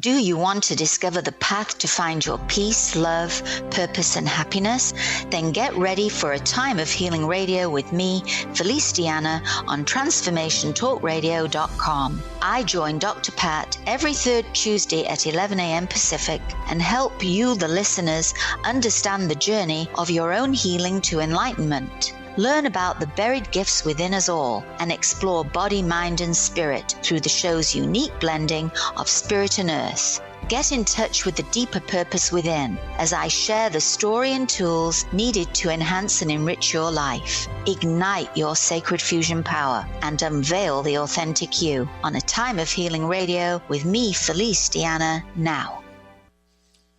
Do you want to discover the path to find your peace, love, purpose, and happiness? Then get ready for a time of healing radio with me, Felice Diana, on transformationtalkradio.com. I join Dr. Pat every third Tuesday at 11 a.m. Pacific and help you, the listeners, understand the journey of your own healing to enlightenment. Learn about the buried gifts within us all and explore body, mind, and spirit through the show's unique blending of spirit and earth. Get in touch with the deeper purpose within as I share the story and tools needed to enhance and enrich your life. Ignite your sacred fusion power and unveil the authentic you on A Time of Healing Radio with me, Felice Diana, now.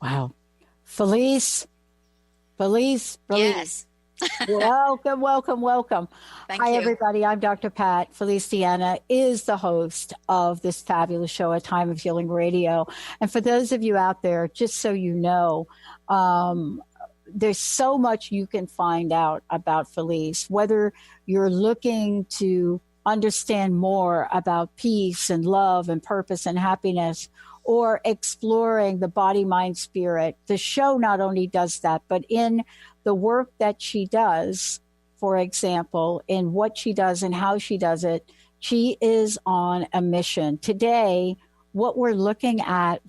Wow. Felice. Yes. Welcome. Thank Hi, you. everybody. I'm Dr. Pat. Felice Diana is the host of this fabulous show, A Time of Healing Radio. And for those of you out there, just so you know, there's so much you can find out about Felice, whether you're looking to understand more about peace and love and purpose and happiness, or exploring the body, mind, spirit. The show not only does that, but in the work that she does, for example, in what she does and how she does it, she is on a mission. Today, what we're looking at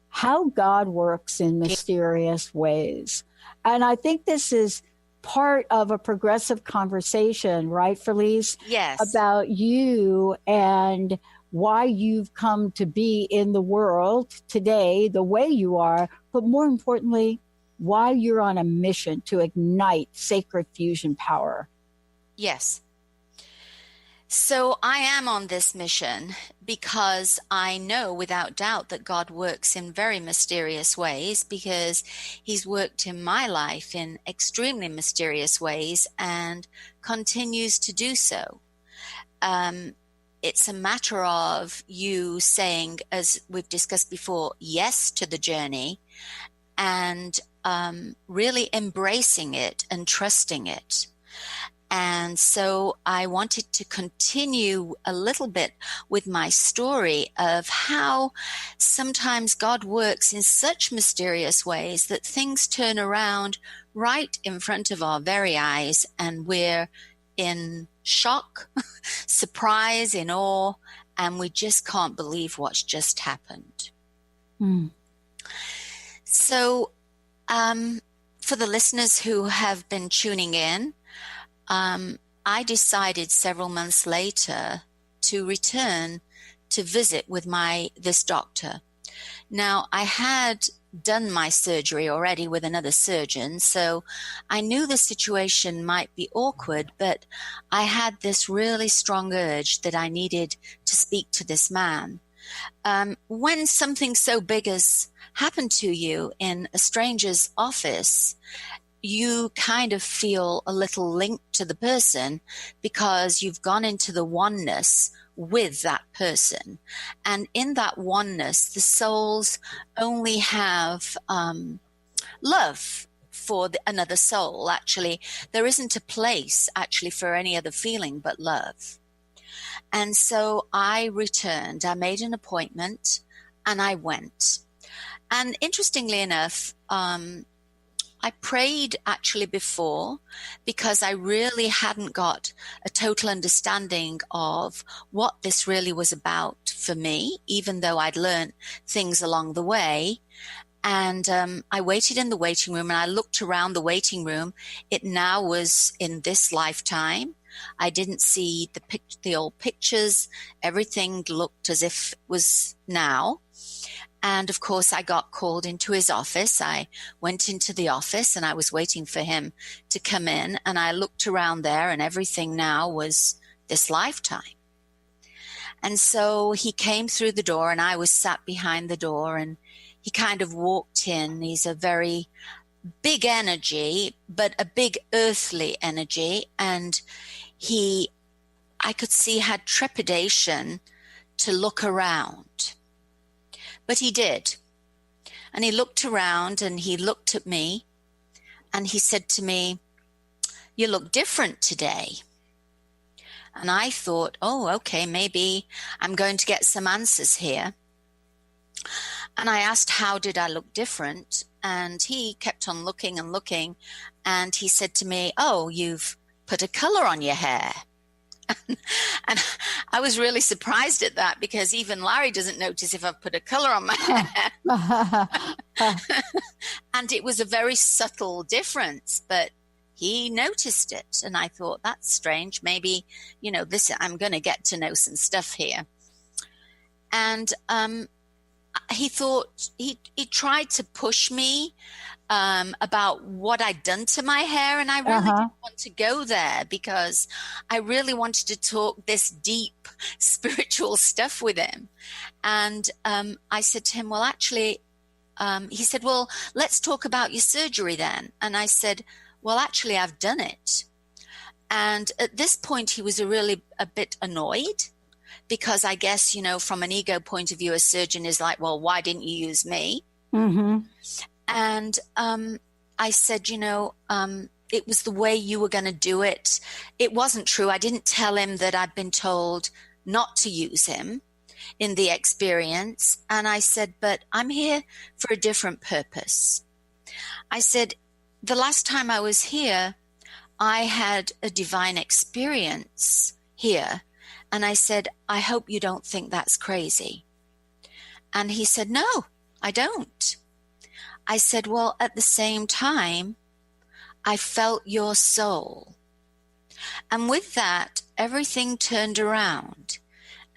how God works in mysterious ways. And I think this is part of a progressive conversation, right, Felice? Yes. About you and why you've come to be in the world today the way you are, but more importantly, why you're on a mission to ignite sacred fusion power. Yes. So I am on this mission because I know without doubt that God works in very mysterious ways, because he's worked in my life in extremely mysterious ways and continues to do so. It's a matter of you saying, as we've discussed before, yes to the journey and really embracing it and trusting it. And so I wanted to continue a little bit with my story of how sometimes God works in such mysterious ways that things turn around right in front of our very eyes, and we're in shock, surprise, in awe, and we just can't believe what's just happened. So for the listeners who have been tuning in, I decided several months later to return to visit with this doctor. Now, I had done my surgery already with another surgeon, so I knew the situation might be awkward, but I had this really strong urge that I needed to speak to this man. When something so big has happened to you in a stranger's office, you kind of feel a little linked to the person because you've gone into the oneness with that person. And in that oneness, the souls only have love for another soul. Actually, there isn't a place actually for any other feeling but love. And so I returned, I made an appointment, and I went. And interestingly enough, I prayed actually before, because I really hadn't got a total understanding of what this really was about for me, even though I'd learned things along the way. And I waited in the waiting room, and I looked around the waiting room. It now was in this lifetime. I didn't see the old pictures. Everything looked as if it was now. And of course, I got called into his office. I went into the office and I was waiting for him to come in. And I looked around there, and everything now was this lifetime. And so he came through the door, and I was sat behind the door, and he kind of walked in. He's a very big energy, but a big earthly energy. And I could see, had trepidation to look around. But he did. And he looked around, and he looked at me, and he said to me, "You look different today." And I thought, oh, okay, maybe I'm going to get some answers here. And I asked, how did I look different? And he kept on looking and looking. And he said to me, oh, you've put a color on your hair. And I was really surprised at that, because even Larry doesn't notice if I've put a color on my hair. And it was a very subtle difference, but he noticed it. And I thought, that's strange. Maybe, I'm going to get to know some stuff here. And he thought, he tried to push me about what I'd done to my hair. And I really didn't want to go there, because I really wanted to talk this deep spiritual stuff with him. And I said to him, well, actually, he said, well, let's talk about your surgery then. And I said, well, actually, I've done it. And at this point, he was really a bit annoyed, because I guess, from an ego point of view, a surgeon is like, well, why didn't you use me? Mm-hmm. And I said, it was the way you were going to do it. It wasn't true. I didn't tell him that I'd been told not to use him in the experience. And I said, but I'm here for a different purpose. I said, the last time I was here, I had a divine experience here. And I said, I hope you don't think that's crazy. And he said, no, I don't. I said, well, at the same time, I felt your soul. And with that, everything turned around.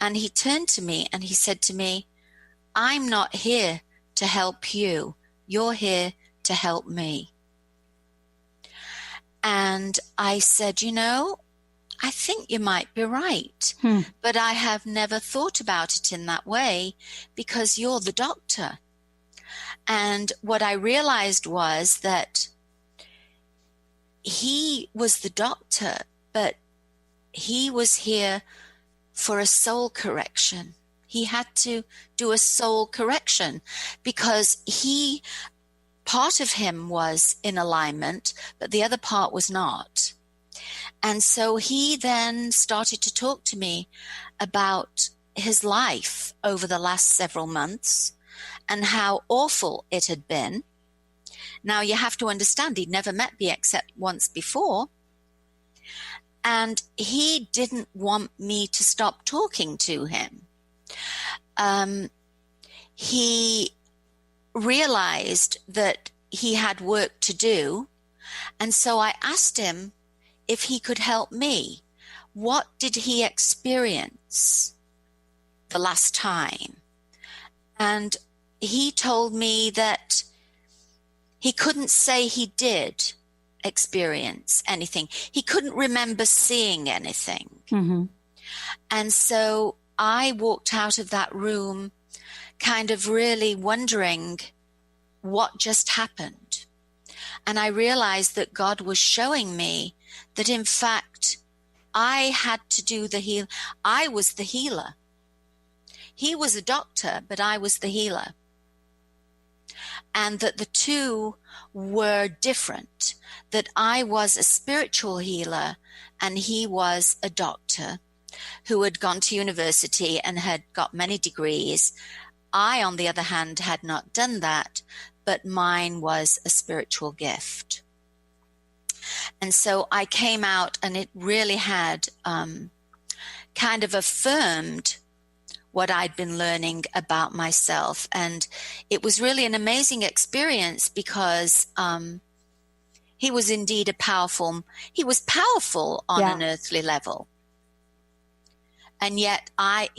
And he turned to me and he said to me, I'm not here to help you. You're here to help me. And I said, I think you might be right, but I have never thought about it in that way, because you're the doctor. And what I realized was that he was the doctor, but he was here for a soul correction. He had to do a soul correction, because part of him was in alignment, but the other part was not. And so he then started to talk to me about his life over the last several months and how awful it had been. Now, you have to understand, he'd never met me except once before. And he didn't want me to stop talking to him. He realized that he had work to do. And so I asked him if he could help me. What did he experience the last time? And he told me that he couldn't say he did experience anything. He couldn't remember seeing anything. Mm-hmm. And so I walked out of that room kind of really wondering what just happened. And I realized that God was showing me that, in fact, I had to do the heal. I was the healer. He was a doctor, but I was the healer. And that the two were different, that I was a spiritual healer and he was a doctor who had gone to university and had got many degrees. I, on the other hand, had not done that, but mine was a spiritual gift. And so I came out, and it really had kind of affirmed what I'd been learning about myself. And it was really an amazing experience, because he was indeed he was powerful on an earthly level. And yet that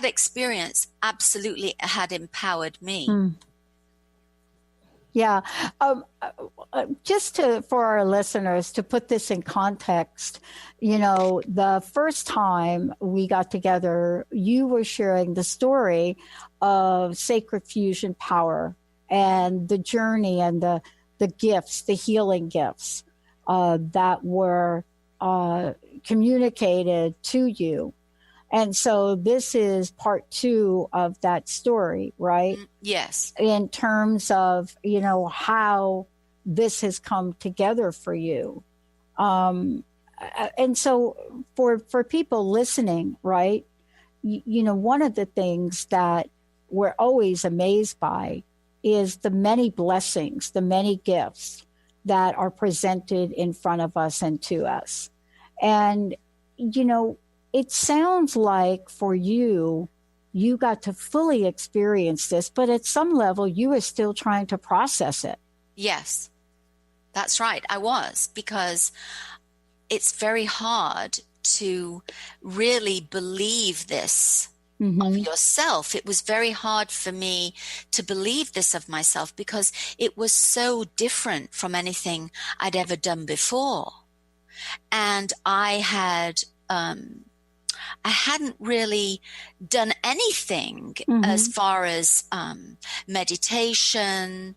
experience absolutely had empowered me. Yeah. Just for our listeners, to put this in context, the first time we got together, you were sharing the story of sacred fusion power and the journey and the gifts, the healing gifts that were communicated to you. And so this is part 2 of that story, right? Yes. In terms of, how this has come together for you. And so for people listening, right, one of the things that we're always amazed by is the many blessings, the many gifts that are presented in front of us and to us. And, you know, it sounds like for you, you got to fully experience this, but at some level, you were still trying to process it. Yes, that's right. I was, because it's very hard to really believe this of yourself. It was very hard for me to believe this of myself because it was so different from anything I'd ever done before. And I hadn't really done anything as far as meditation,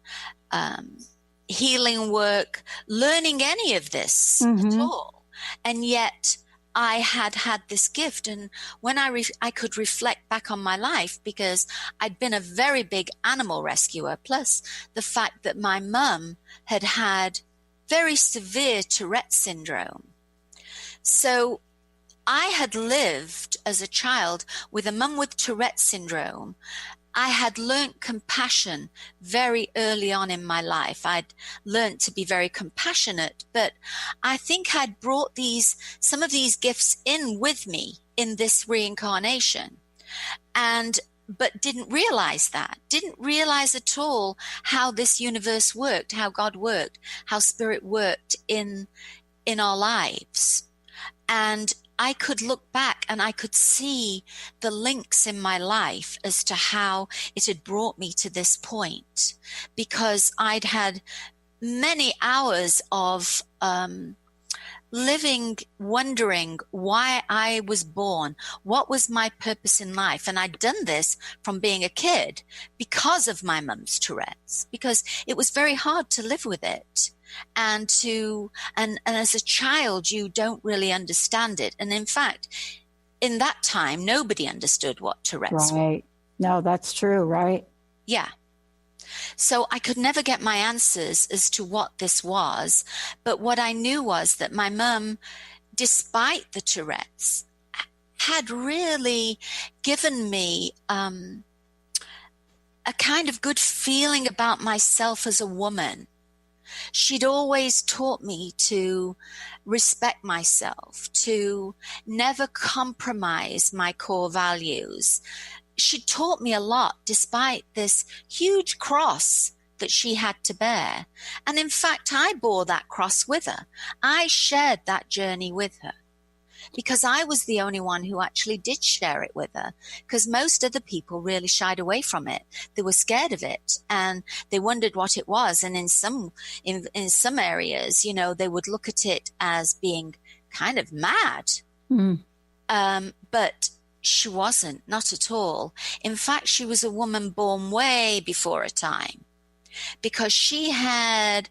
healing work, learning any of this at all. And yet I had this gift. And when I could reflect back on my life, because I'd been a very big animal rescuer, plus the fact that my mum had very severe Tourette syndrome. So I had lived as a child with a mum with Tourette syndrome. I had learned compassion very early on in my life. I'd learned to be very compassionate, but I think I'd brought some of these gifts in with me in this reincarnation, but didn't realize at all how this universe worked, how God worked, how spirit worked in our lives. And I could look back and I could see the links in my life as to how it had brought me to this point, because I'd had many hours of living, wondering why I was born, what was my purpose in life. And I'd done this from being a kid because of my mum's Tourette's, because it was very hard to live with it. And as a child, you don't really understand it. And in fact, in that time, nobody understood what Tourette's was. No, that's true, right? Yeah. So I could never get my answers as to what this was. But what I knew was that my mum, despite the Tourette's, had really given me a kind of good feeling about myself as a woman. She'd always taught me to respect myself, to never compromise my core values. She taught me a lot despite this huge cross that she had to bear. And in fact, I bore that cross with her. I shared that journey with her because I was the only one who actually did share it with her, because most other people really shied away from it. They were scared of it and they wondered what it was. And in some areas, you know, they would look at it as being kind of mad. But she wasn't, not at all. In fact, she was a woman born way before her time, because she had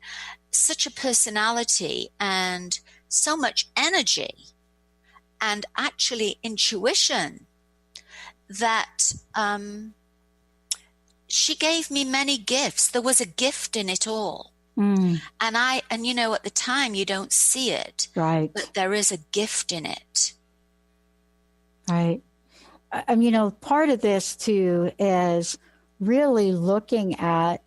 such a personality and so much energy and actually intuition that she gave me many gifts. There was a gift in it all. And you know, at the time you don't see it, right? But there is a gift in it. Right. You know, part of this too is really looking at,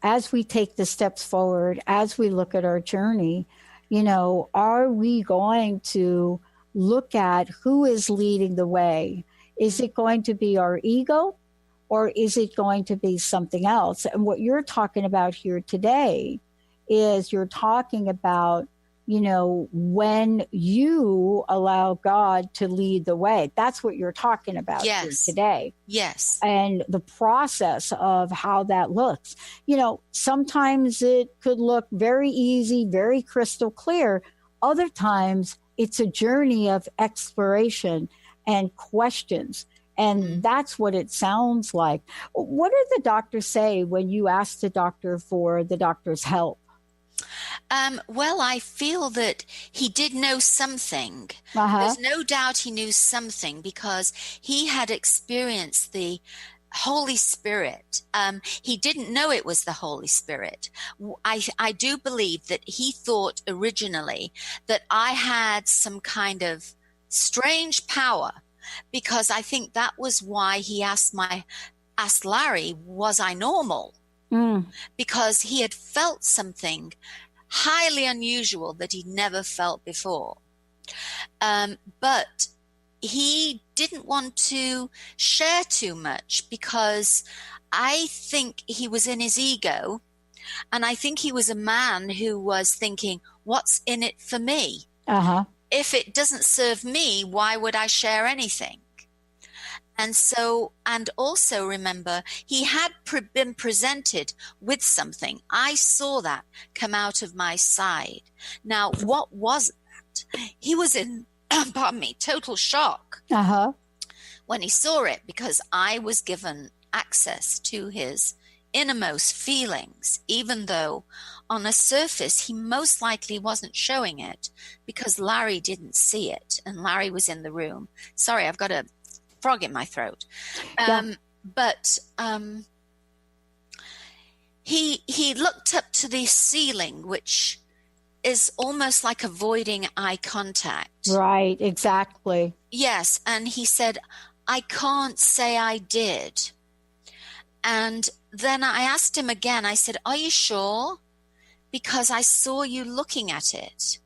as we take the steps forward, as we look at our journey, you know, are we going to look at who is leading the way? Is it going to be our ego, or is it going to be something else? And what you're talking about here today is you're talking about, you know, when you allow God to lead the way. That's what you're talking about here today. Yes. And the process of how that looks. You know, sometimes it could look very easy, very crystal clear. Other times it's a journey of exploration and questions. And that's what it sounds like. What did the doctor say when you asked the doctor for the doctor's help? Well, I feel that he did know something. There's no doubt he knew something, because he had experienced the Holy Spirit. He didn't know it was the Holy Spirit. I do believe that he thought originally that I had some kind of strange power, because I think that was why he asked asked Larry, was I normal? Because he had felt something highly unusual that he'd never felt before. But he didn't want to share too much because I think he was in his ego, and I think he was a man who was thinking, what's in it for me? If it doesn't serve me, why would I share anything? And so, and also remember, he had been presented with something. I saw that come out of my side. Now, what was that? He was in, pardon me, total shock when he saw it, because I was given access to his innermost feelings, even though on a surface he most likely wasn't showing it, because Larry didn't see it, and Larry was in the room. Sorry, I've got a frog in my throat. But he looked up to the ceiling, which is almost like avoiding eye contact. Right, exactly. Yes, and he said, I can't say I did. And then I asked him again, I said, are you sure? Because I saw you looking at it.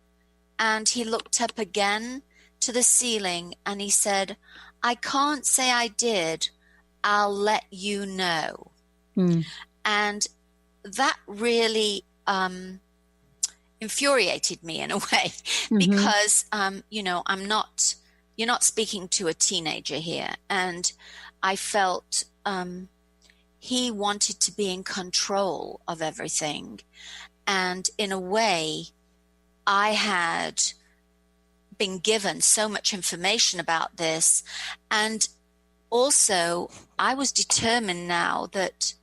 And he looked up again to the ceiling and he said, I can't say I did. I'll let you know. And that really infuriated me in a way, because, you're not speaking to a teenager here. And I felt he wanted to be in control of everything. And in a way, I had been given so much information about this. And also, I was determined now that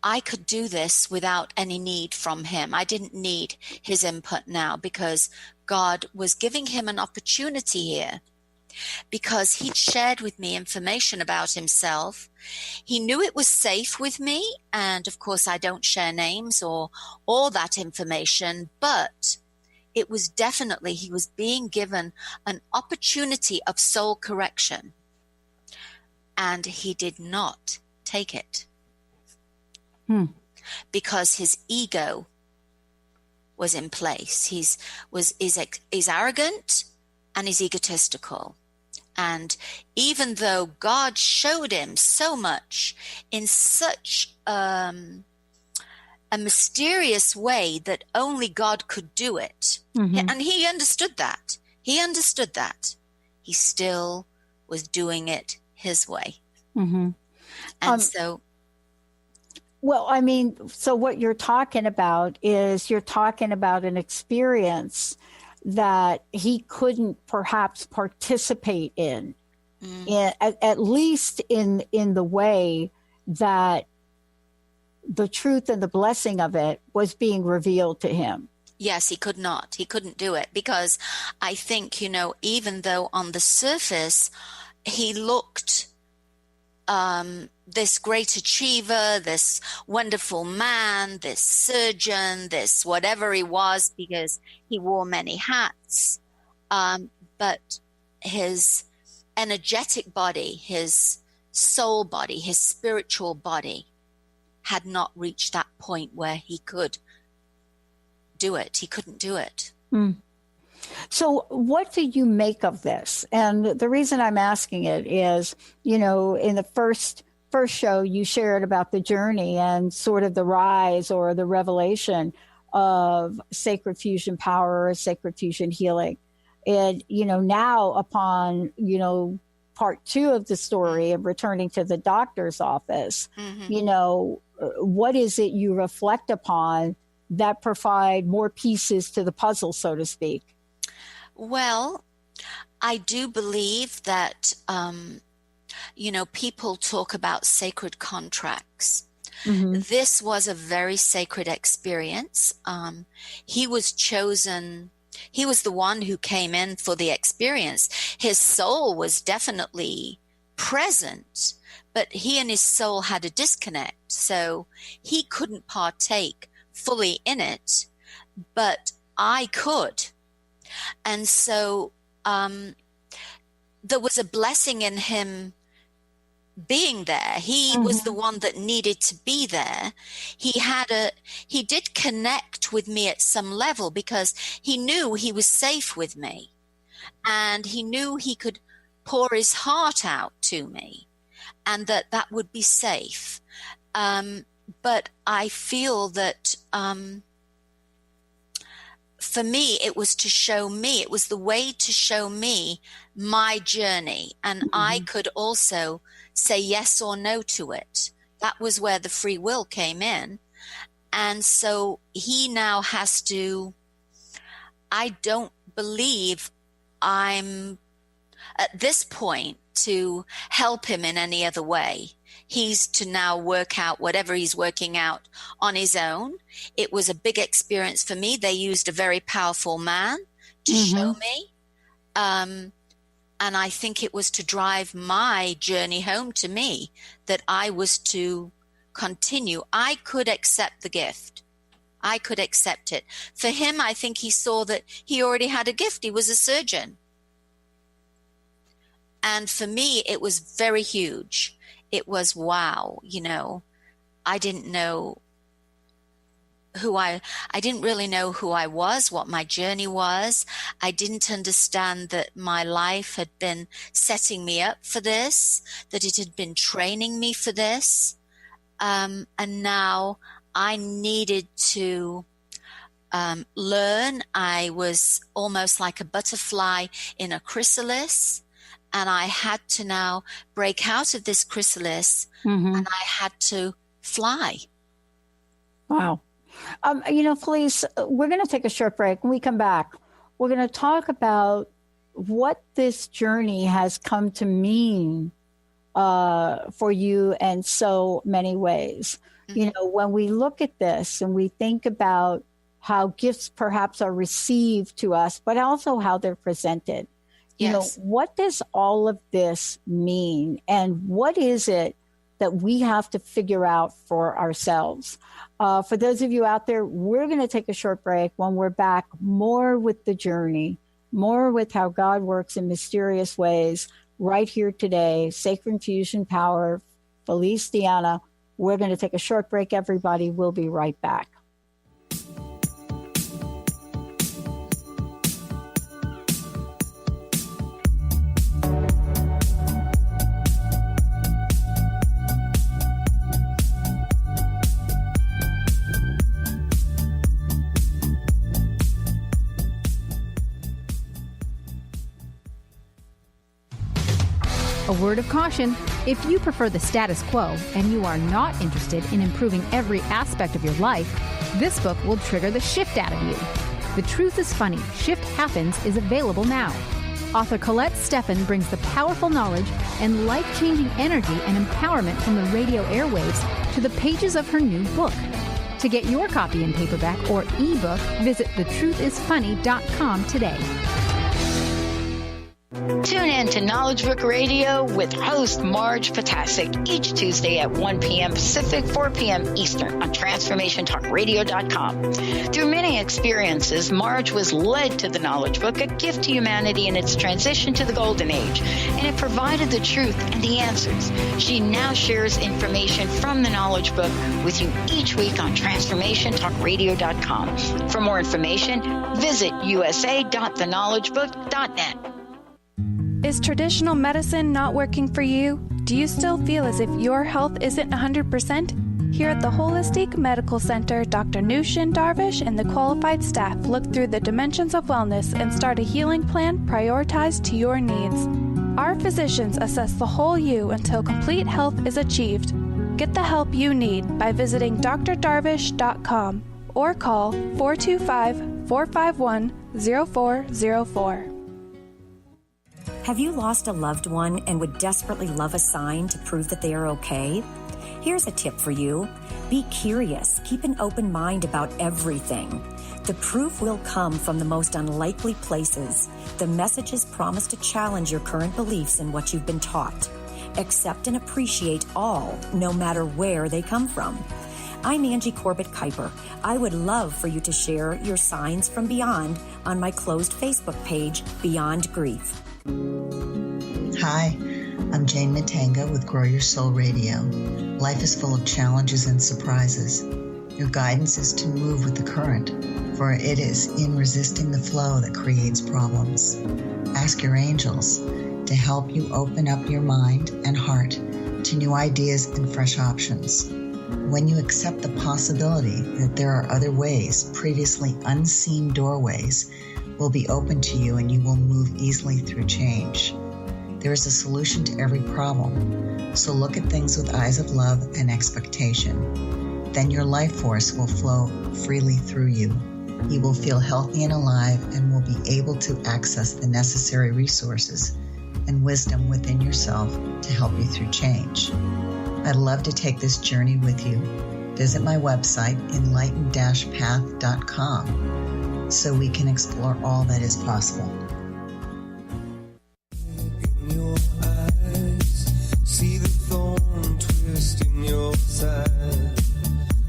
I could do this without any need from him. I didn't need his input now, because God was giving him an opportunity here, because he'd shared with me information about himself. He knew it was safe with me. And of course, I don't share names or all that information, but it was definitely, he was being given an opportunity of soul correction. And he did not take it. Because his ego was in place. He's arrogant and he's egotistical. And even though God showed him so much in such a mysterious way that only God could do it, and he understood that. He still was doing it his way. And so... Well, I mean, so what you're talking about is you're talking about an experience that he couldn't perhaps participate in at least in the way that the truth and the blessing of it was being revealed to him. Yes, he could not. He couldn't do it, because I think, even though on the surface he looked this great achiever, this wonderful man, this surgeon, this whatever he was, because he wore many hats. But his energetic body, his soul body, his spiritual body had not reached that point where he could do it. He couldn't do it. So what do you make of this? And the reason I'm asking it is, in the first show, you shared about the journey and sort of the rise or the revelation of sacred fusion power or sacred fusion healing. And, now upon, part 2 of the story of returning to the doctor's office, what is it you reflect upon that provide more pieces to the puzzle, so to speak? Well, I do believe that, people talk about sacred contracts. This was a very sacred experience. He was chosen. He was the one who came in for the experience. His soul was definitely present, but he and his soul had a disconnect. So he couldn't partake fully in it, but I could. And so there was a blessing in him being there. He was the one that needed to be there. He did connect with me at some level because he knew he was safe with me, and he knew he could pour his heart out to me, and that would be safe. But I feel that for me, it was to show me, it was the way to show me my journey. And I could also say yes or no to it. That was where the free will came in. And so he now has to, I don't believe I'm at this point to help him in any other way. He's to now work out whatever he's working out on his own. It was a big experience for me. They used a very powerful man to show me. And I think it was to drive my journey home to me that I was to continue. I could accept the gift. I could accept it. For him, I think he saw that he already had a gift. He was a surgeon. And for me, it was very huge. It was, wow, I didn't know I didn't really know who I was, what my journey was. I didn't understand that my life had been setting me up for this, that it had been training me for this. And now I needed to learn. I was almost like a butterfly in a chrysalis. And I had to now break out of this chrysalis, and I had to fly. Wow. Felice, we're going to take a short break. When we come back, we're going to talk about what this journey has come to mean for you in so many ways. When we look at this and we think about how gifts perhaps are received to us, but also how they're presented. Yes. What does all of this mean? And what is it that we have to figure out for ourselves? For those of you out there, we're going to take a short break. When we're back, more with the journey, more with how God works in mysterious ways right here today. Sacred Fusion Power, Felice Diana. We're going to take a short break, everybody. We'll be right back. A word of caution, if you prefer the status quo and you are not interested in improving every aspect of your life, this book will trigger the shift out of you. The Truth is Funny, Shift Happens is available now. Author Colette Steffen brings the powerful knowledge and life-changing energy and empowerment from the radio airwaves to the pages of her new book. To get your copy in paperback or ebook, visit thetruthisfunny.com today. Tune in to Knowledge Book Radio with host Marge Potasic each Tuesday at 1 p.m. Pacific, 4 p.m. Eastern on TransformationTalkRadio.com. Through many experiences, Marge was led to the Knowledge Book, a gift to humanity in its transition to the Golden Age, and it provided the truth and the answers. She now shares information from the Knowledge Book with you each week on TransformationTalkRadio.com. For more information, visit usa.theknowledgebook.net. Is traditional medicine not working for you? Do you still feel as if your health isn't 100%? Here at the Holistic Medical Center, Dr. Nushin Darvish and the qualified staff look through the dimensions of wellness and start a healing plan prioritized to your needs. Our physicians assess the whole you until complete health is achieved. Get the help you need by visiting drdarvish.com or call 425-451-0404. Have you lost a loved one and would desperately love a sign to prove that they are okay? Here's a tip for you. Be curious. Keep an open mind about everything. The proof will come from the most unlikely places. The messages promise to challenge your current beliefs and what you've been taught. Accept and appreciate all, no matter where they come from. I'm Angie Corbett Kuiper. I would love for you to share your signs from beyond on my closed Facebook page, Beyond Grief. Hi, I'm Jane Matanga with Grow Your Soul Radio. Life is full of challenges and surprises. Your guidance is to move with the current, for it is in resisting the flow that creates problems. Ask your angels to help you open up your mind and heart to new ideas and fresh options. When you accept the possibility that there are other ways, previously unseen doorways will be open to you and you will move easily through change. There is a solution to every problem, so look at things with eyes of love and expectation. Then your life force will flow freely through you. You will feel healthy and alive and will be able to access the necessary resources and wisdom within yourself to help you through change. I'd love to take this journey with you. Visit my website, enlightened-path.com, so we can explore all that is possible. In your eyes, see the thorn twist in your side.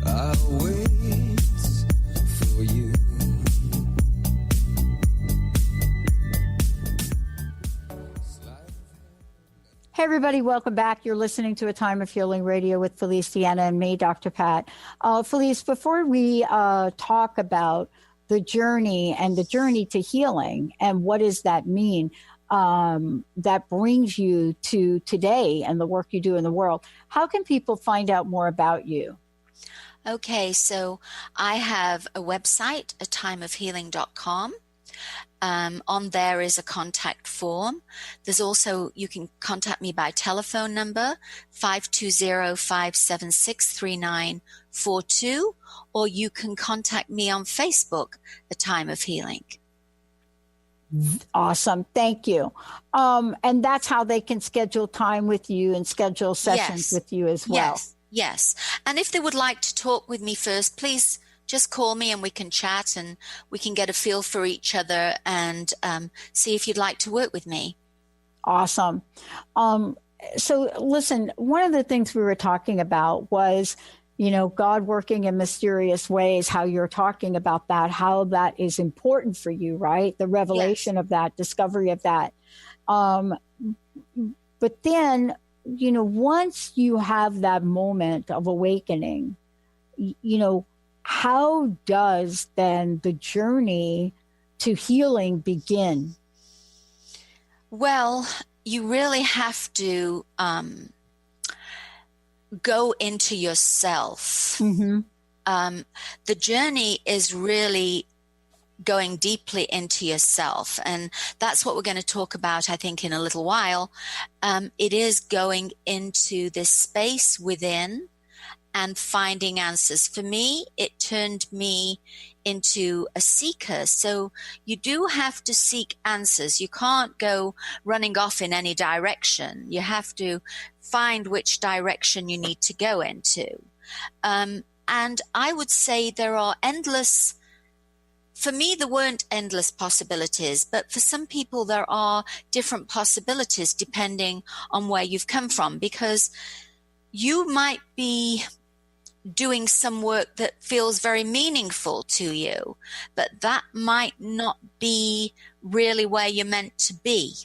I'll wait for you. Hey, everybody, welcome back. You're listening to A Time of Healing Radio with Felice Deanna and me, Dr. Pat. Felice, before we talk about the journey and the journey to healing and what does that mean, that brings you to today and the work you do in the world, how can people find out more about you? Okay, so I have a website, atimeofhealing.com. On there is a contact form. There's also, you can contact me by telephone number, 520-576-3942, or you can contact me on Facebook, A Time of Healing. Awesome. Thank you. And that's how they can schedule time with you and schedule sessions with you as well. Yes. And if they would like to talk with me first, please just call me and we can chat and we can get a feel for each other and see if you'd like to work with me. Awesome. So listen, one of the things we were talking about was, God working in mysterious ways, how you're talking about that, how that is important for you, right? The revelation of that, discovery of that. But then, once you have that moment of awakening, how does then the journey to healing begin? Well, you really have to go into yourself. Mm-hmm. The journey is really going deeply into yourself. And that's what we're going to talk about, I think, in a little while. It is going into this space within and finding answers. For me, it turned me into a seeker. So you do have to seek answers. You can't go running off in any direction. You have to find which direction you need to go into. And I would say there are endless, for me, there weren't endless possibilities, but for some people there are different possibilities depending on where you've come from, because you might be doing some work that feels very meaningful to you, but that might not be really where you're meant to be.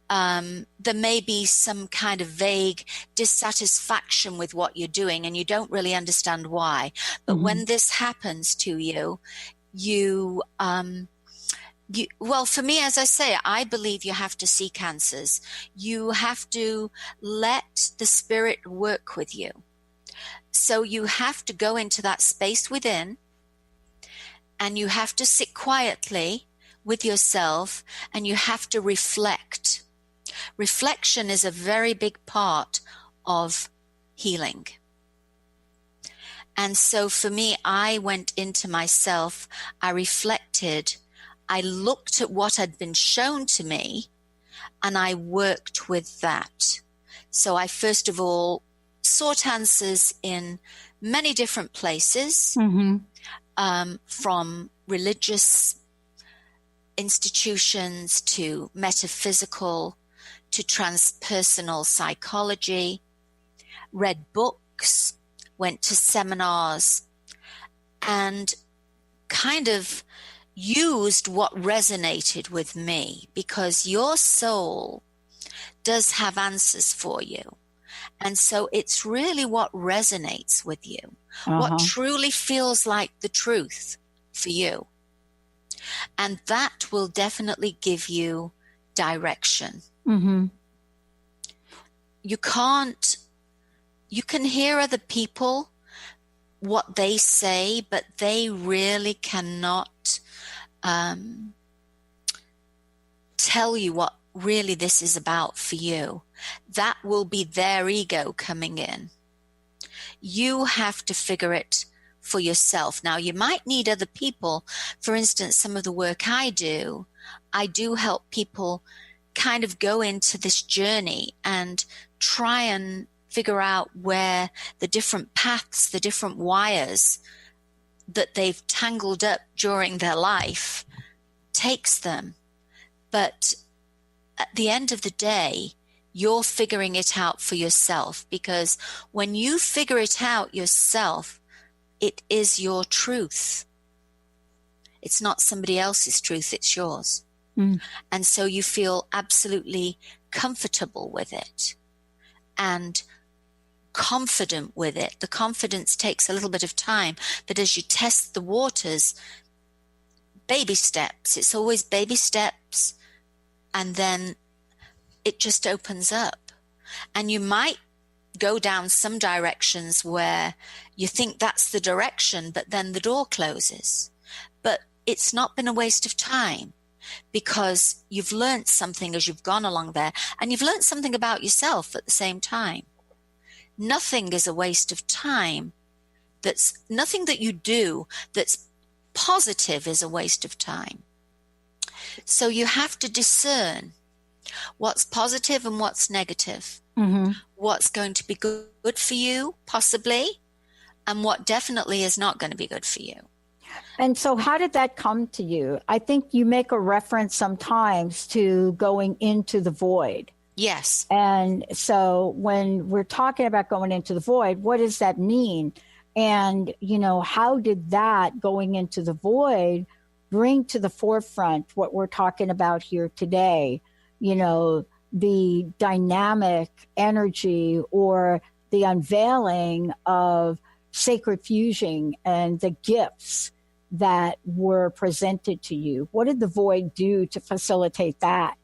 There may be some kind of vague dissatisfaction with what you're doing and you don't really understand why. But when this happens to you, well, for me, as I say, I believe you have to seek answers. You have to let the spirit work with you. So you have to go into that space within and you have to sit quietly with yourself and you have to reflect. Reflection is a very big part of healing. And so for me, I went into myself, I reflected, I looked at what had been shown to me, and I worked with that. So I first of all sought answers in many different places, from religious institutions to metaphysical to transpersonal psychology, read books, went to seminars, and kind of used what resonated with me, because your soul does have answers for you. And so it's really what resonates with you, what truly feels like the truth for you. And that will definitely give you direction. Mm-hmm. You can hear other people, what they say, but they really cannot tell you what really this is about for you. That will be their ego coming in. You have to figure it for yourself. Now, you might need other people. For instance, some of the work I do help people kind of go into this journey and try and figure out where the different paths, the different wires that they've tangled up during their life takes them. But at the end of the day, you're figuring it out for yourself, because when you figure it out yourself, it is your truth. It's not somebody else's truth, it's yours. Mm. And so you feel absolutely comfortable with it and confident with it. The confidence takes a little bit of time, but as you test the waters, baby steps, it's always baby steps, and then it just opens up. And you might go down some directions where you think that's the direction, but then the door closes. But it's not been a waste of time, because you've learned something as you've gone along there, and you've learned something about yourself at the same time. Nothing is a waste of time. That's nothing that you do that's positive is a waste of time. So you have to discern what's positive and what's negative. Mm-hmm. What's going to be good for you, possibly, and what definitely is not going to be good for you. And so how did that come to you? I think you make a reference sometimes to going into the void. Yes. And so when we're talking about going into the void, what does that mean? And, how did that going into the void bring to the forefront what we're talking about here today? The dynamic energy or the unveiling of sacred fusion and the gifts that were presented to you. What did the void do to facilitate that?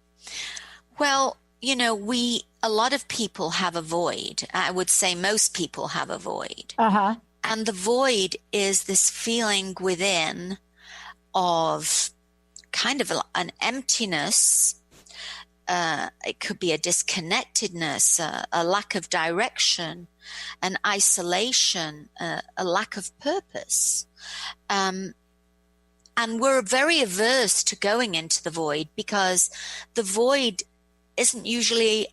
Well, a lot of people have a void. I would say most people have a void. Uh-huh. And the void is this feeling within of kind of an emptiness. It could be a disconnectedness, a lack of direction, an isolation, a lack of purpose. And we're very averse to going into the void, because the void isn't usually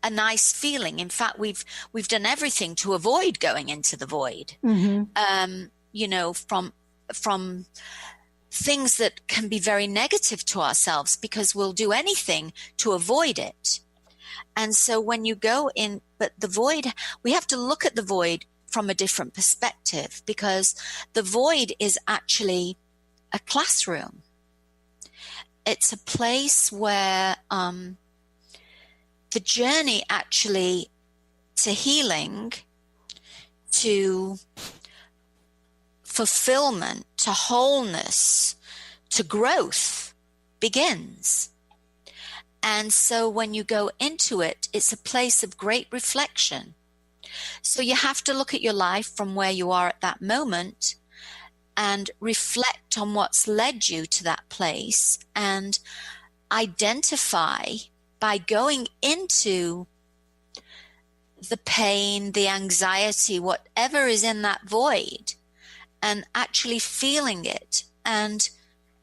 a nice feeling. In fact, we've done everything to avoid going into the void. Mm-hmm. From things that can be very negative to ourselves, because we'll do anything to avoid it. And so when you go in, but the void, we have to look at the void from a different perspective, because the void is actually a classroom. It's a place where the journey actually to healing, to fulfillment, to wholeness, to growth begins. And so when you go into it, it's a place of great reflection. So you have to look at your life from where you are at that moment and reflect on what's led you to that place, and identify by going into the pain, the anxiety, whatever is in that void, and actually feeling it and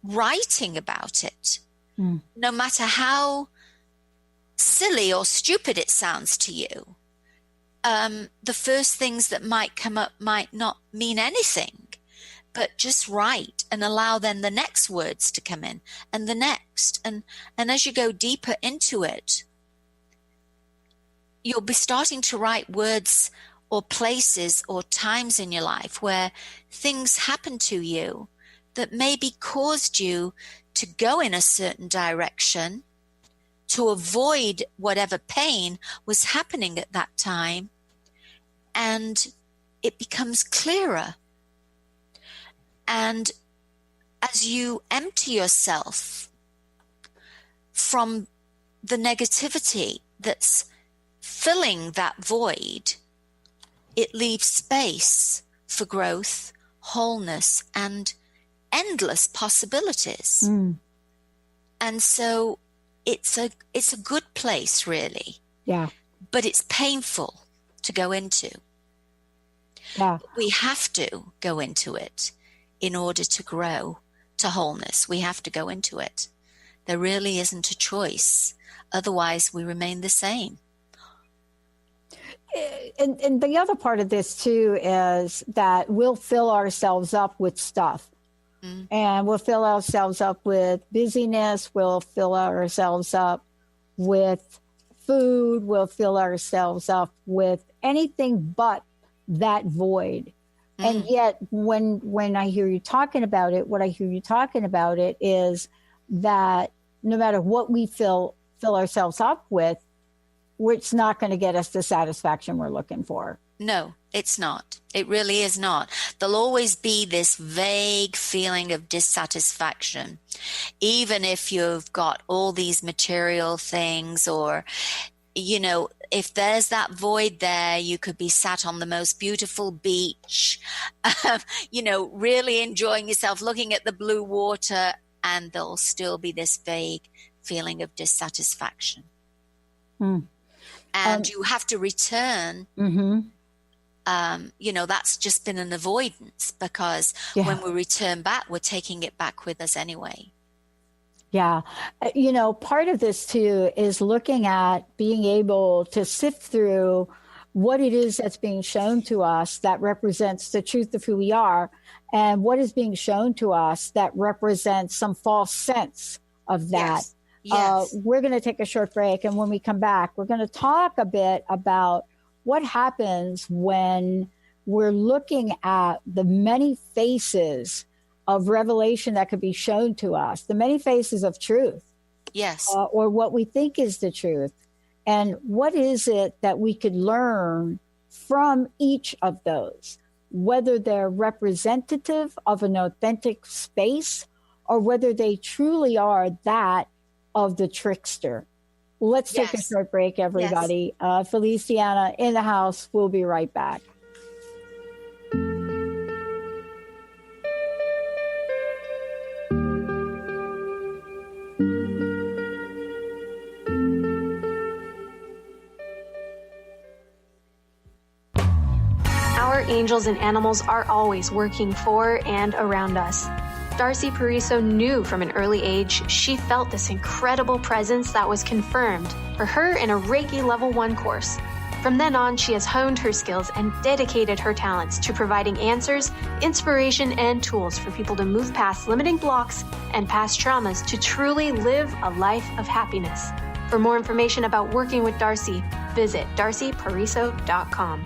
writing about it. Mm. No matter how silly or stupid it sounds to you, the first things that might come up might not mean anything, but just write and allow then the next words to come in, and the next. And as you go deeper into it, you'll be starting to write words or places or times in your life where things happen to you that maybe caused you to go in a certain direction, to avoid whatever pain was happening at that time. And it becomes clearer. And as you empty yourself from the negativity that's filling that void, it leaves space for growth, wholeness, and endless possibilities. And so it's a good place, really. Yeah. But it's painful to go into. Yeah. We have to go into it in order to grow to wholeness. We have to go into it. There really isn't a choice. Otherwise, we remain the same. And the other part of this, too, is that we'll fill ourselves up with stuff. And we'll fill ourselves up with busyness. We'll fill ourselves up with food. We'll fill ourselves up with anything but that void. And yet, when I hear you talking about it, what I hear you talking about it is that no matter what we fill ourselves up with, it's not going to get us the satisfaction we're looking for. No, it's not. It really is not. There'll always be this vague feeling of dissatisfaction, even if you've got all these material things, or, you know, if there's that void there, you could be sat on the most beautiful beach, you know, really enjoying yourself, looking at the blue water, and there'll still be this vague feeling of dissatisfaction. And you have to return. You know, that's just been an avoidance, because when we return back, we're taking it back with us anyway. Yeah. You know, part of this, too, is looking at being able to sift through what it is that's being shown to us that represents the truth of who we are, and what is being shown to us that represents some false sense of that. Yes. We're going to take a short break. And when we come back, we're going to talk a bit about what happens when we're looking at the many faces of revelation that could be shown to us, the many faces of truth. Yes. Or what we think is the truth. And what is it that we could learn from each of those, whether they're representative of an authentic space or whether they truly are that of the trickster. Let's take a short break, everybody. Feliciana in the house. We'll be right back. Our angels and animals are always working for and around us. Darcy Pariso knew from an early age she felt this incredible presence that was confirmed for her in a Reiki Level 1 course. From then on, she has honed her skills and dedicated her talents to providing answers, inspiration, and tools for people to move past limiting blocks and past traumas to truly live a life of happiness. For more information about working with Darcy, visit darcypariso.com.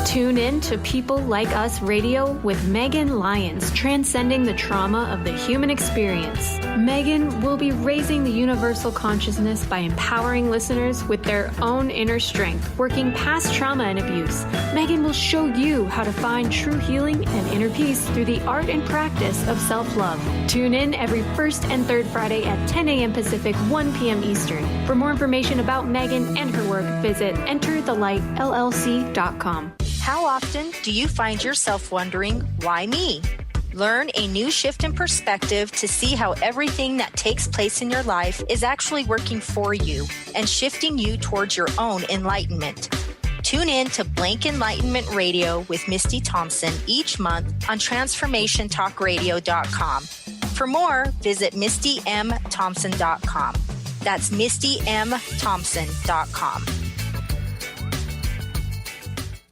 Tune in to People Like Us Radio with Megan Lyons, transcending the trauma of the human experience. Megan will be raising the universal consciousness by empowering listeners with their own inner strength, working past trauma and abuse. Megan will show you how to find true healing and inner peace through the art and practice of self-love. Tune in every first and third Friday at 10 a.m. Pacific, 1 p.m. Eastern. For more information about Megan and her work, visit enterthelightllc.com. How often do you find yourself wondering, why me? Learn a new shift in perspective to see how everything that takes place in your life is actually working for you and shifting you towards your own enlightenment. Tune in to Blank Enlightenment Radio with Misty Thompson each month on TransformationTalkRadio.com. For more, visit MistyMThompson.com. That's MistyMThompson.com.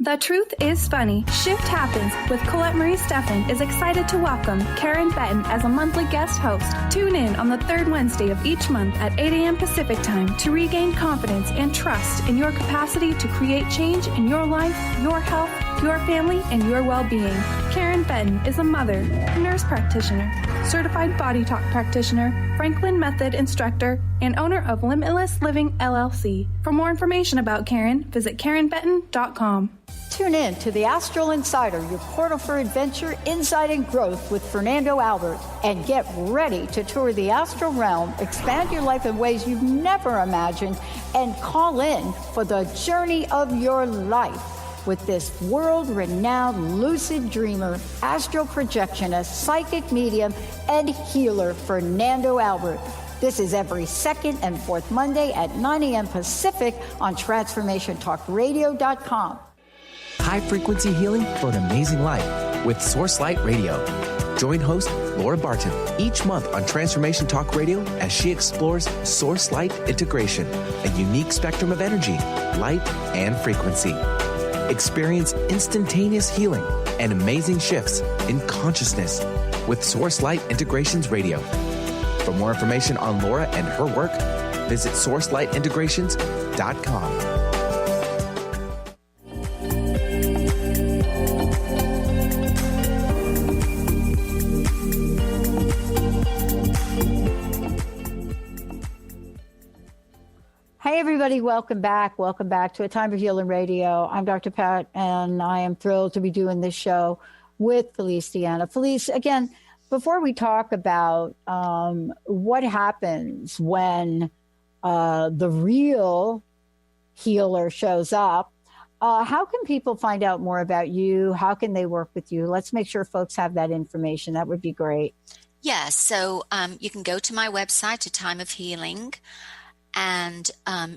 The Truth is Funny. Shift Happens with Colette Marie Steffen is excited to welcome Karen Benton as a monthly guest host. Tune in on the third Wednesday of each month at 8 a.m. Pacific Time to regain confidence and trust in your capacity to create change in your life, your health, your family, and your well-being. Karen Benton is a mother, nurse practitioner, certified body talk practitioner, Franklin Method instructor, and owner of Limitless Living LLC. For more information about Karen, visit KarenBenton.com. Tune in to the Astral Insider, your portal for adventure, insight, and growth with Fernando Albert. And get ready to tour the astral realm, expand your life in ways you've never imagined, and call in for the journey of your life with this world-renowned lucid dreamer, astral projectionist, psychic medium, and healer, Fernando Albert. This is every second and fourth Monday at 9 a.m. Pacific on TransformationTalkRadio.com. High-frequency healing for an amazing life with Source Light Radio. Join host Laura Barton each month on Transformation Talk Radio as she explores Source Light integration, a unique spectrum of energy, light, and frequency. Experience instantaneous healing and amazing shifts in consciousness with Source Light Integrations Radio. For more information on Laura and her work, visit sourcelightintegrations.com. Hey, everybody. Welcome back. Welcome back to A Time of Healing Radio. I'm Dr. Pat, and I am thrilled to be doing this show with Felice Deanna. Felice, again, before we talk about what happens when the real healer shows up, how can people find out more about you? How can they work with you? Let's make sure folks have that information. That would be great. Yeah, so you can go to my website, A Time of Healing, and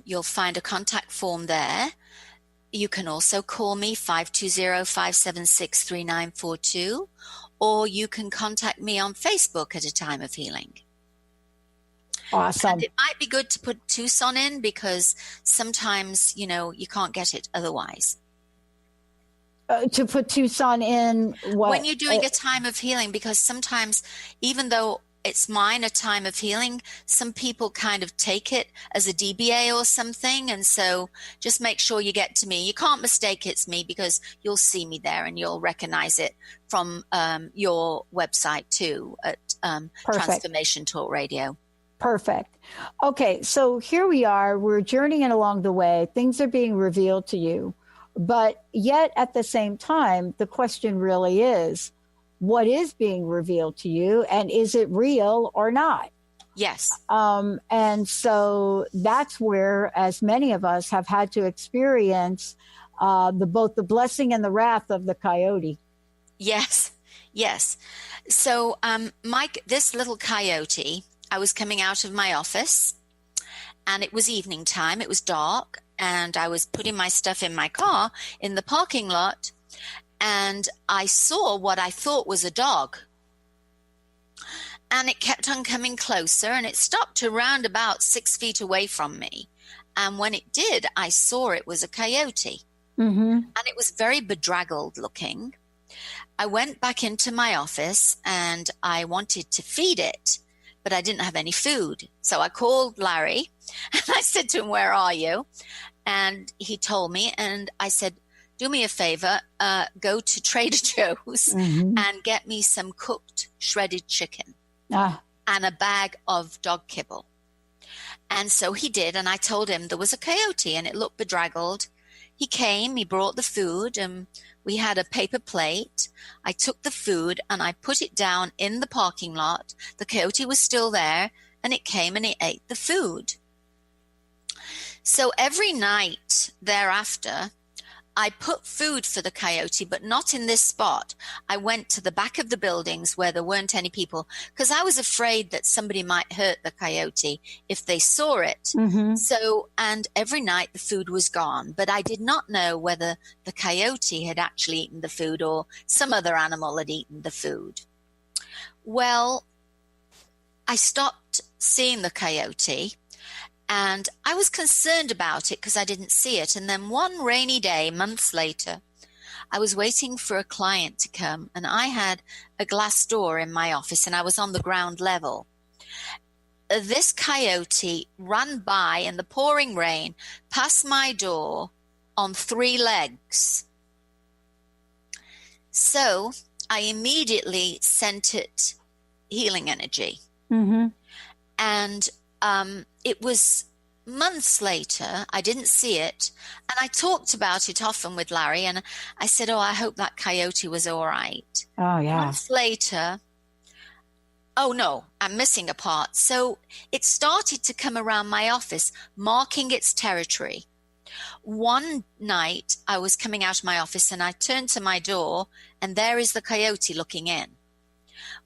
you'll find a contact form there. You can also call me 520-576-3942, or you can contact me on Facebook at A Time of Healing. Awesome. And it might be good to put Tucson in because sometimes, you can't get it otherwise. To put Tucson in what? When you're doing A Time of Healing, because sometimes, even though it's mine, A Time of Healing, some people kind of take it as a DBA or something. And so just make sure you get to me. You can't mistake it's me because you'll see me there and you'll recognize it from your website too at Transformation Talk Radio. Perfect. Okay, so here we are. We're journeying along the way. Things are being revealed to you. But yet at the same time, the question really is, what is being revealed to you, and is it real or not? Yes. And so that's where, as many of us have had to experience both the blessing and the wrath of the coyote. Yes. So, Mike, this little coyote, I was coming out of my office and it was evening time. It was dark and I was putting my stuff in my car in the parking lot. And I saw what I thought was a dog. And it kept on coming closer, and it stopped around about 6 feet away from me. And when it did, I saw it was a coyote. Mm-hmm. And it was very bedraggled looking. I went back into my office, and I wanted to feed it, but I didn't have any food. So I called Larry, and I said to him, "Where are you?" And he told me, and I said, "Do me a favor, go to Trader Joe's and get me some cooked shredded chicken and a bag of dog kibble." And so he did, and I told him there was a coyote and it looked bedraggled. He came, he brought the food, and we had a paper plate. I took the food and I put it down in the parking lot. The coyote was still there, and it came and it ate the food. So every night thereafter, I put food for the coyote, but not in this spot. I went to the back of the buildings where there weren't any people because I was afraid that somebody might hurt the coyote if they saw it. Mm-hmm. So, and every night the food was gone, but I did not know whether the coyote had actually eaten the food or some other animal had eaten the food. Well, I stopped seeing the coyote. And I was concerned about it because I didn't see it. And then one rainy day, months later, I was waiting for a client to come, and I had a glass door in my office, and I was on the ground level. This coyote ran by in the pouring rain, past my door on 3 legs. So I immediately sent it healing energy. Mm-hmm. And it was months later, I didn't see it, and I talked about it often with Larry, and I said, I hope that coyote was all right. Oh, yeah. Months later, oh no, I'm missing a part. So it started to come around my office, marking its territory. One night I was coming out of my office and I turned to my door, and there is the coyote looking in.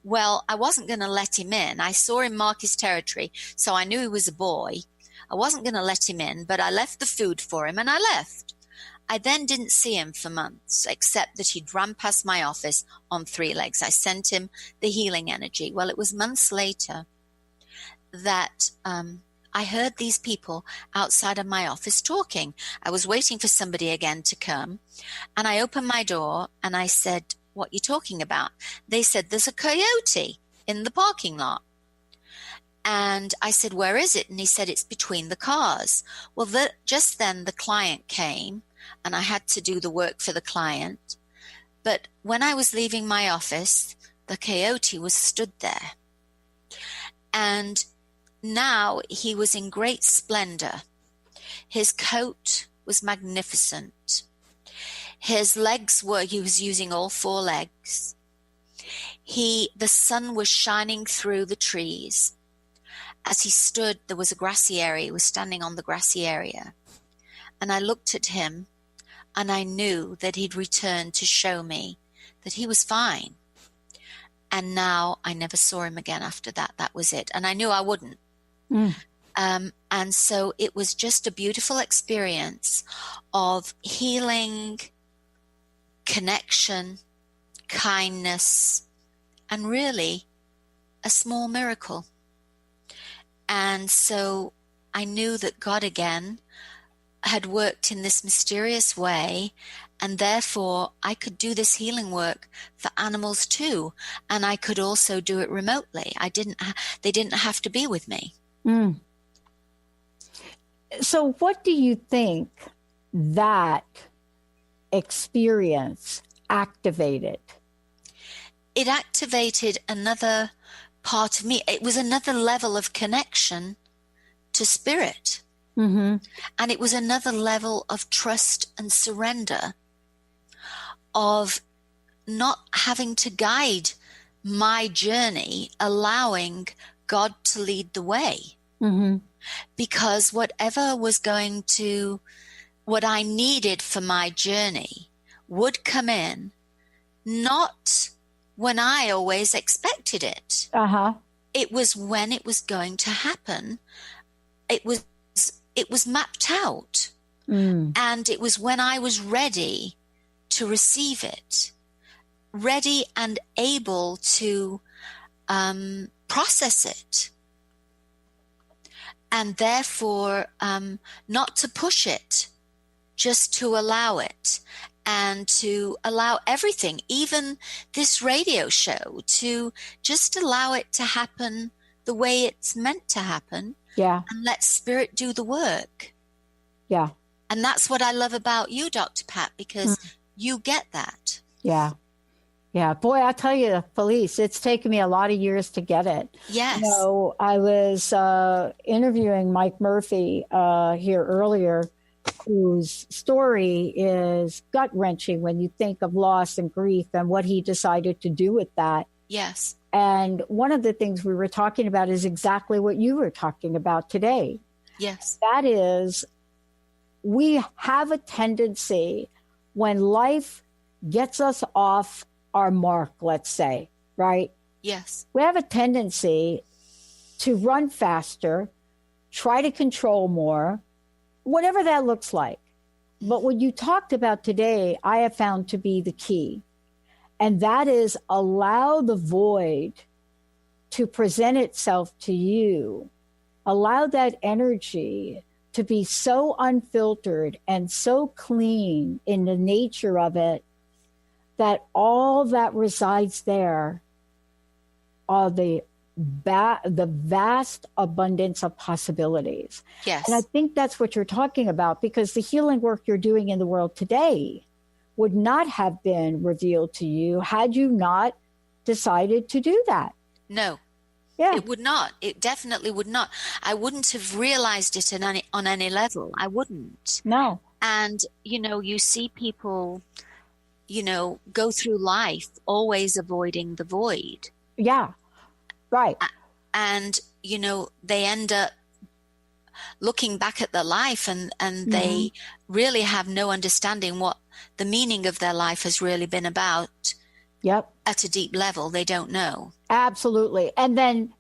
Well, I wasn't going to let him in. I saw him mark his territory, so I knew he was a boy. I wasn't going to let him in, but I left the food for him and I left. I then didn't see him for months, except that he'd run past my office on 3 legs. I sent him the healing energy. Well, it was months later that I heard these people outside of my office talking. I was waiting for somebody again to come, and I opened my door and I said, "What are you talking about?" They said, "There's a coyote in the parking lot." And I said, "Where is it?" And he said, "It's between the cars." Well, just then the client came, and I had to do the work for the client. But when I was leaving my office, the coyote was stood there. And now he was in great splendor. His coat was magnificent. His legs he was using all 4 legs. The sun was shining through the trees. As he stood, there was a grassy area. He was standing on the grassy area. And I looked at him, and I knew that he'd returned to show me that he was fine. And now I never saw him again after that. That was it. And I knew I wouldn't. Mm. And so it was just a beautiful experience of healing, connection, kindness, and really a small miracle. And so I knew that God again had worked in this mysterious way, and therefore I could do this healing work for animals too, and I could also do it remotely. They didn't have to be with me. Mm. So what do you think that experience activated? It activated another part of me. It was another level of connection to spirit. Mm-hmm. And it was another level of trust and surrender, of not having to guide my journey, allowing God to lead the way. Mm-hmm. Because what I needed for my journey would come in, not when I always expected it. Uh-huh. It was when it was going to happen. It was mapped out. Mm. And it was when I was ready to receive it, ready and able to process it. And therefore, not to push it, just to allow it, and to allow everything, even this radio show, to just allow it to happen the way it's meant to happen. Yeah. And let spirit do the work. Yeah. And that's what I love about you, Dr. Pat, because you get that. Yeah. Yeah. Boy, I'll tell you, Felice, it's taken me a lot of years to get it. Yes. You know, I was interviewing Mike Murphy here earlier, whose story is gut-wrenching when you think of loss and grief and what he decided to do with that. Yes. And one of the things we were talking about is exactly what you were talking about today. Yes. That is, we have a tendency when life gets us off our mark, let's say, right? Yes. We have a tendency to run faster, try to control more, whatever that looks like. But what you talked about today, I have found to be the key. And that is allow the void to present itself to you. Allow that energy to be so unfiltered and so clean in the nature of it that all that resides there are the vast abundance of possibilities. Yes. And I think that's what you're talking about, because the healing work you're doing in the world today would not have been revealed to you had you not decided to do that. No. Yeah. It would not. It definitely would not. I wouldn't have realized it on any level. I wouldn't. No. And, you see people, go through life always avoiding the void. Yeah. Right. And, they end up looking back at their life and they really have no understanding what the meaning of their life has really been about. Yep. At a deep level, they don't know. Absolutely. And then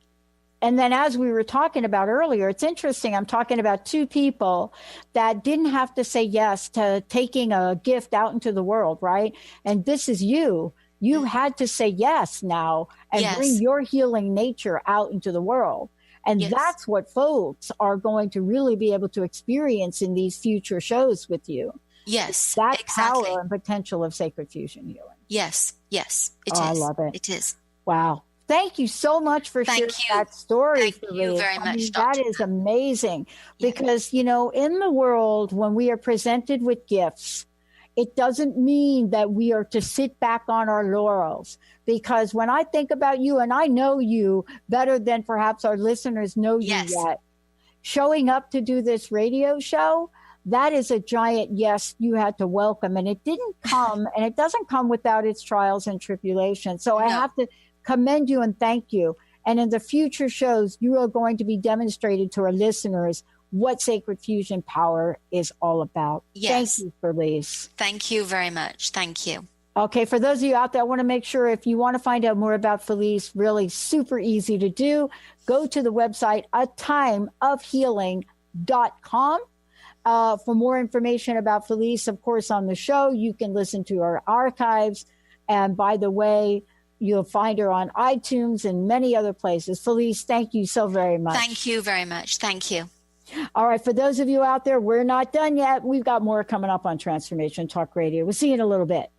as we were talking about earlier, it's interesting. I'm talking about two people that didn't have to say yes to taking a gift out into the world, right? And this is you. You had to say yes now and bring your healing nature out into the world. And that's what folks are going to really be able to experience in these future shows with you. Yes, that exactly. power and potential of sacred fusion healing. Yes, it is. I love it. It is. Wow. Thank you so much for sharing that story. Thank you very much, That is amazing because, in the world, when we are presented with gifts, it doesn't mean that we are to sit back on our laurels, because when I think about you, and I know you better than perhaps our listeners know you yet, showing up to do this radio show, that is a giant yes you had to welcome. And it didn't come, and it doesn't come without its trials and tribulations. So I have to commend you and thank you. And in the future shows, you are going to be demonstrated to our listeners what sacred fusion power is all about. Yes. Thank you, Felice. Thank you very much. Thank you. Okay, for those of you out there, I want to make sure if you want to find out more about Felice, really super easy to do. Go to the website, atimeofhealing.com. For more information about Felice, of course, on the show, you can listen to our archives. And by the way, you'll find her on iTunes and many other places. Felice, thank you so very much. Thank you very much. Thank you. All right. For those of you out there, we're not done yet. We've got more coming up on Transformation Talk Radio. We'll see you in a little bit.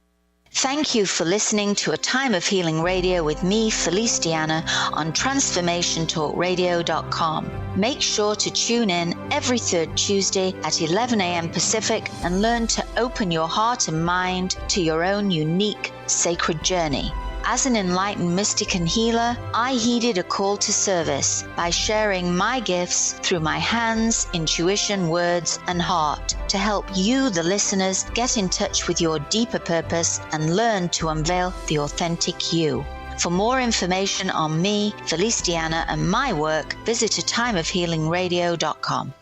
Thank you for listening to A Time of Healing Radio with me, Felice Diana, on TransformationTalkRadio.com. Make sure to tune in every third Tuesday at 11 a.m. Pacific and learn to open your heart and mind to your own unique sacred journey. As an enlightened mystic and healer, I heeded a call to service by sharing my gifts through my hands, intuition, words, and heart to help you, the listeners, get in touch with your deeper purpose and learn to unveil the authentic you. For more information on me, Felice Diana, and my work, visit atimeofhealingradio.com.